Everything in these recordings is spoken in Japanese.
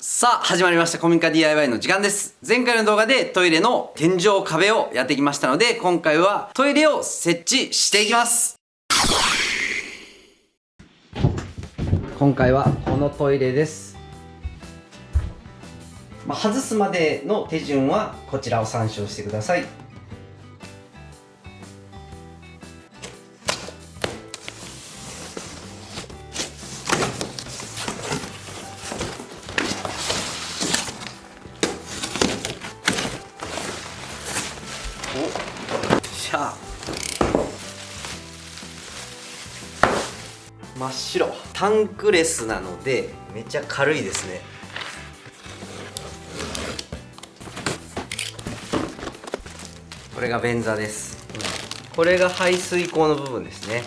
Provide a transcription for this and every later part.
さあ始まりました古民家 DIY の時間です。前回の動画でトイレの天井壁をやってきましたので、今回はトイレを設置していきます。今回はこのトイレです。外すまでの手順はこちらを参照してください。真っ白。タンクレスなのでめっちゃ軽いですね。これが便座です。これが排水口の部分ですね。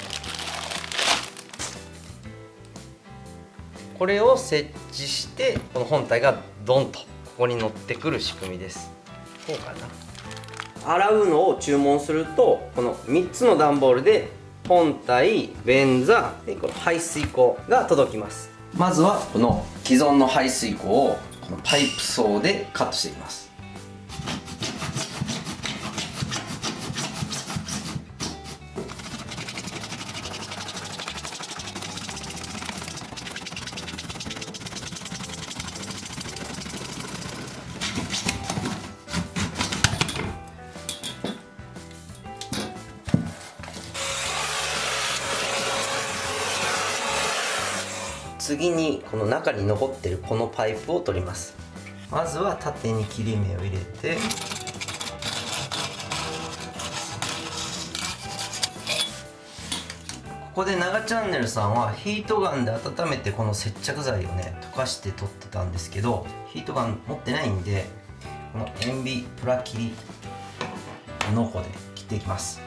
これを設置してこの本体がドンとここに乗ってくる仕組みです。こうかな。洗うのを注文するとこの3つの段ボールで本体、便座でこの排水口が届きます。まずはこの既存の排水口をこのパイプ層でカットしていきます。次にこの中に残ってるこのパイプを取ります。まずは縦に切り目を入れて、ここで長チャンネルさんはヒートガンで温めてこの接着剤をね溶かして取ってたんですけど、ヒートガン持ってないんでこの塩ビプラ切りノコで切っていきます。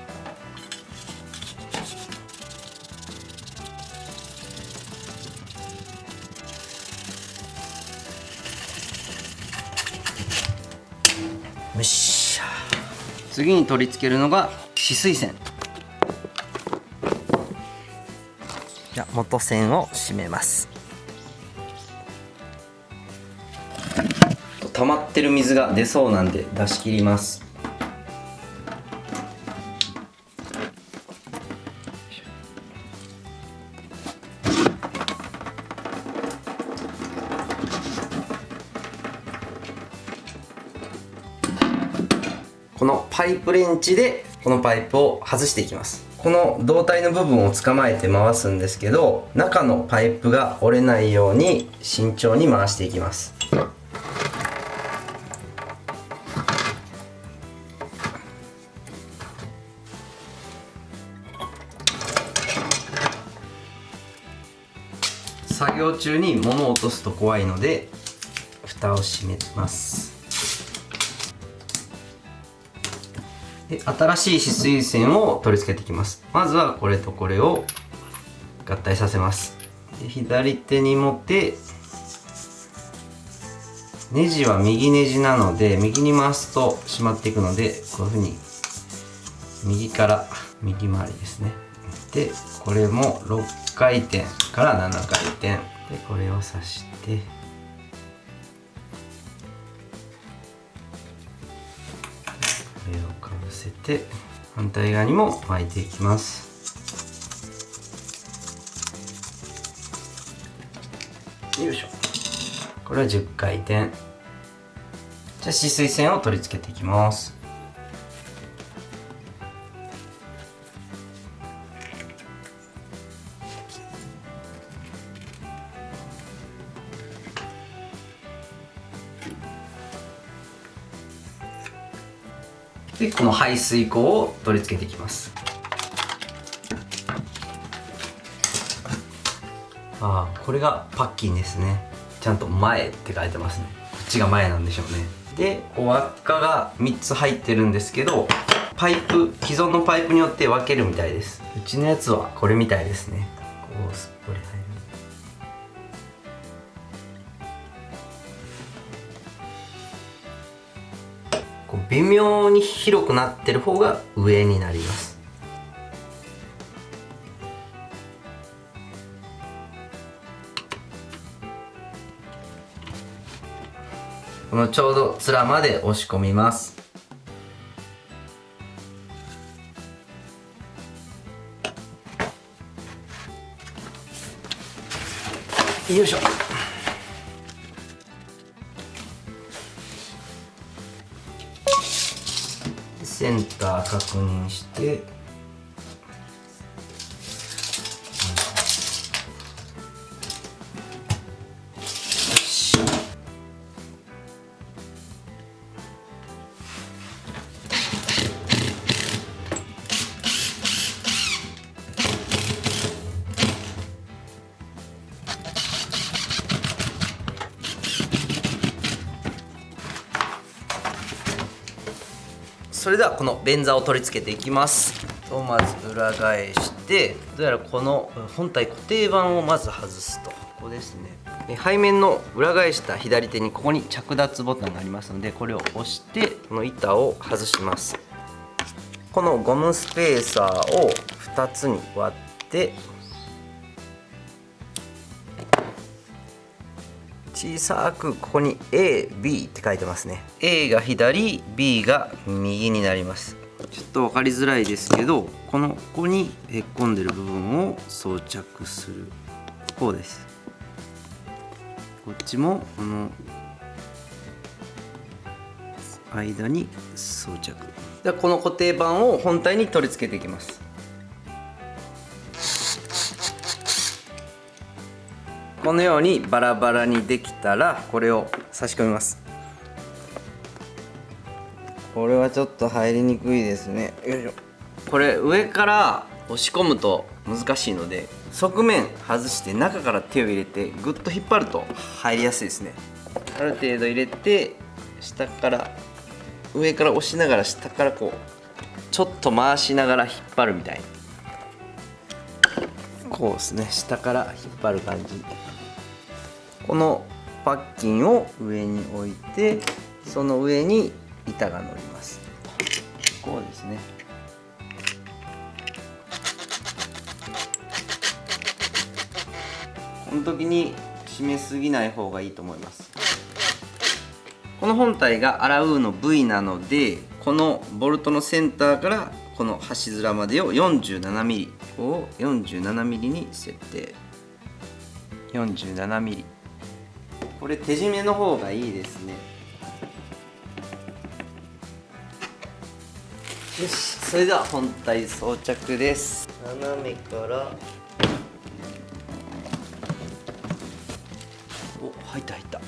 よっしゃ。次に取り付けるのが止水栓。じゃあ元栓を締めます。溜まってる水が出そうなんで出し切ります。このパイプレンチでこのパイプを外していきます。この胴体の部分を捕まえて回すんですけど、中のパイプが折れないように慎重に回していきます。作業中に物を落とすと怖いので蓋を閉めます。で新しい止水栓を取り付けていきます。まずはこれとこれを合体させます。で左手に持ってネジは右ネジなので右に回すと締まっていくので、こういうふうに右から右回りですね。でこれも6回転から7回転でこれを刺してこれをかぶせて反対側にも巻いていきます。よいしょ。これは10回転。じゃあ止水栓を取り付けていきます。でこの排水口を取り付けていきます。これがパッキンですね。ちゃんと前って書いてますね。こっちが前なんでしょうね。で輪っかが3つ入ってるんですけど、パイプ既存のパイプによって分けるみたいです。うちのやつはこれみたいですね。こうすっぽり入る。微妙に広くなってる方が上になります。このちょうど面まで押し込みます。よいしょ。センター確認して、それではこの便座を取り付けていきます。まず裏返して、どうやらこの本体固定板をまず外すと。ここですね。背面の裏返した左手にここに着脱ボタンがありますので、これを押してこの板を外します。このゴムスペーサーを2つに割って、小さくここに A、B って書いてますね。 A が左、 B が右になります。ちょっと分かりづらいですけど、ここにへっこんでる部分を装着する。こうです。こっちもこの間に装着。でこの固定板を本体に取り付けていきます。このようにバラバラにできたら、これを差し込みます。これはちょっと入りにくいですね。よいしょ。これ上から押し込むと難しいので、側面外して中から手を入れてグッと引っ張ると入りやすいですね。ある程度入れて、下から上から押しながら下からこうちょっと回しながら引っ張るみたいに、こうですね。下から引っ張る感じ。このパッキンを上に置いて、その上に板が乗ります。こうですね。この時に締めすぎない方がいいと思います。この本体がアラウーの V なので、このボルトのセンターからこの端面までを 47mm を 47mm に設定。 47mm。 これ手締めの方がいいですね。よし、それでは本体装着です。斜めから入った入った。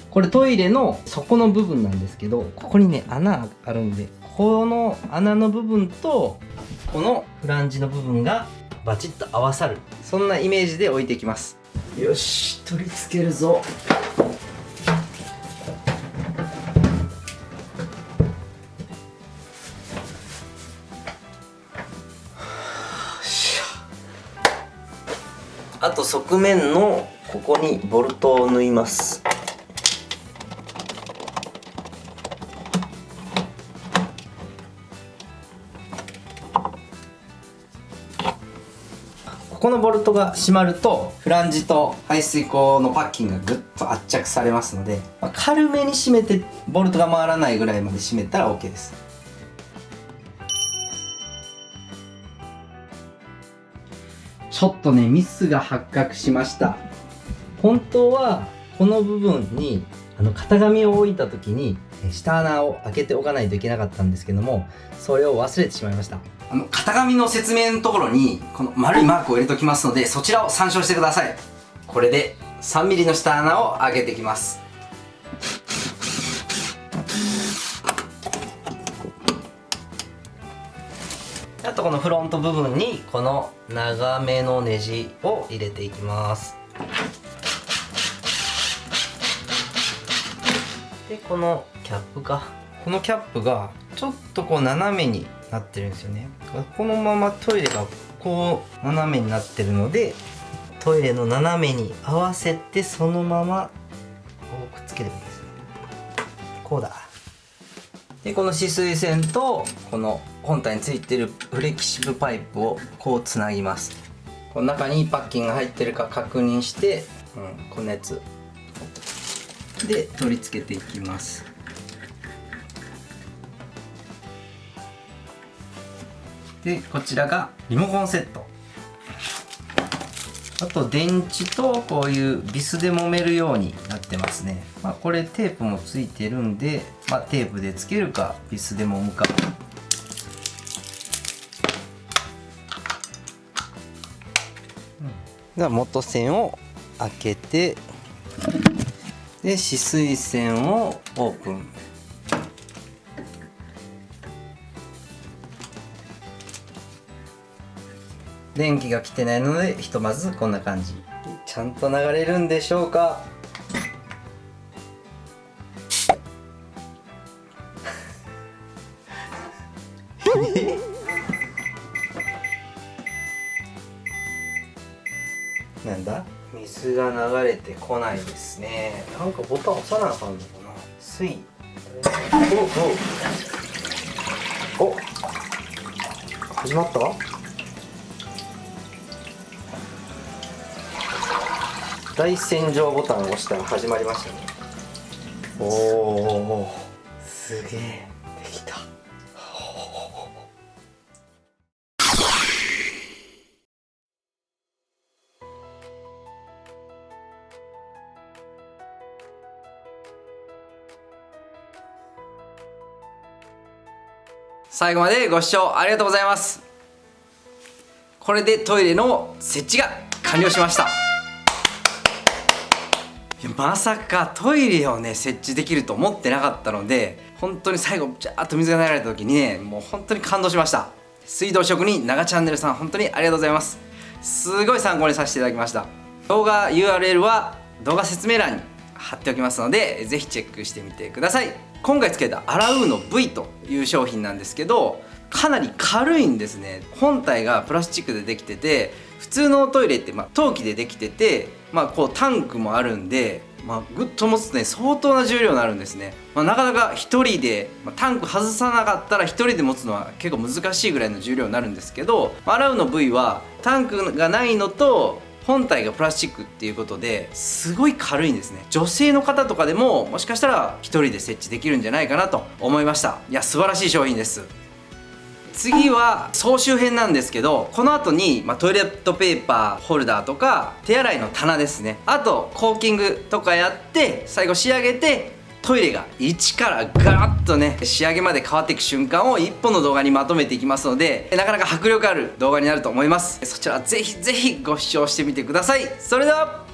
これトイレの底の部分なんですけど、ここにね穴あるんで、この穴の部分とこのフランジの部分がバチッと合わさる、そんなイメージで置いていきます。よし、取り付けるぞ。あと側面のここにボルトを縫います。このボルトが閉まると、フランジと排水口のパッキンがぐっと圧着されますので、軽めに締めてボルトが回らないぐらいまで締めたら OK です。ちょっとねミスが発覚しました。本当はこの部分に型紙を置いた時に下穴を開けておかないといけなかったんですけども、それを忘れてしまいました。型紙の説明のところにこの丸いマークを入れておきますので、そちらを参照してください。これで 3mm の下穴を開けていきます。あとこのフロント部分にこの長めのネジを入れていきます。でこのキャップこのキャップがちょっとこう斜めになってるんですよね。このままトイレがこう斜めになってるので、トイレの斜めに合わせてそのままこうくっつければいいです。こうだ。でこの止水栓とこの本体についてるフレキシブパイプをこうつなぎます。この中にパッキンが入ってるか確認して、こんなやつで取り付けていきます。でこちらがリモコンセット。あと電池とこういうビスで揉めるようになってますね。これテープもついてるんで、テープでつけるかビスで揉むか。では元線を開けて、で止水栓をオープン。電気が来てないのでひとまずこんな感じ。ちゃんと流れるんでしょうか。なんだ、水が流れてこないですね。なんかボタン押さなあかんのかな。水お始まった。大洗浄ボタンを押したら始まりましたね。おお、すげえ、できた。最後までご視聴ありがとうございます。これでトイレの設置が完了しました。まさかトイレをね設置できると思ってなかったので、本当に最後ジャーッと水が流れた時にね、もう本当に感動しました。水道職人長チャンネルさん、本当にありがとうございます。すごい参考にさせていただきました。動画 URL は動画説明欄に貼っておきますので、ぜひチェックしてみてください。今回つけたアラウーノ V という商品なんですけど、かなり軽いんですね。本体がプラスチックでできてて、普通のトイレって陶器でできてて、こうタンクもあるんで、グッと持つとね相当な重量になるんですね。なかなか一人で、タンク外さなかったら一人で持つのは結構難しいぐらいの重量になるんですけど、アラウーノ V はタンクがないのと本体がプラスチックっていうことですごい軽いんですね。女性の方とかでももしかしたら一人で設置できるんじゃないかなと思いました。いや、素晴らしい商品です。次は総集編なんですけど、この後に、トイレットペーパーホルダーとか手洗いの棚ですね、あとコーキングとかやって最後仕上げて、トイレが一からガーッとね仕上げまで変わっていく瞬間を1本の動画にまとめていきますので、なかなか迫力ある動画になると思います。そちらぜひぜひご視聴してみてください。それでは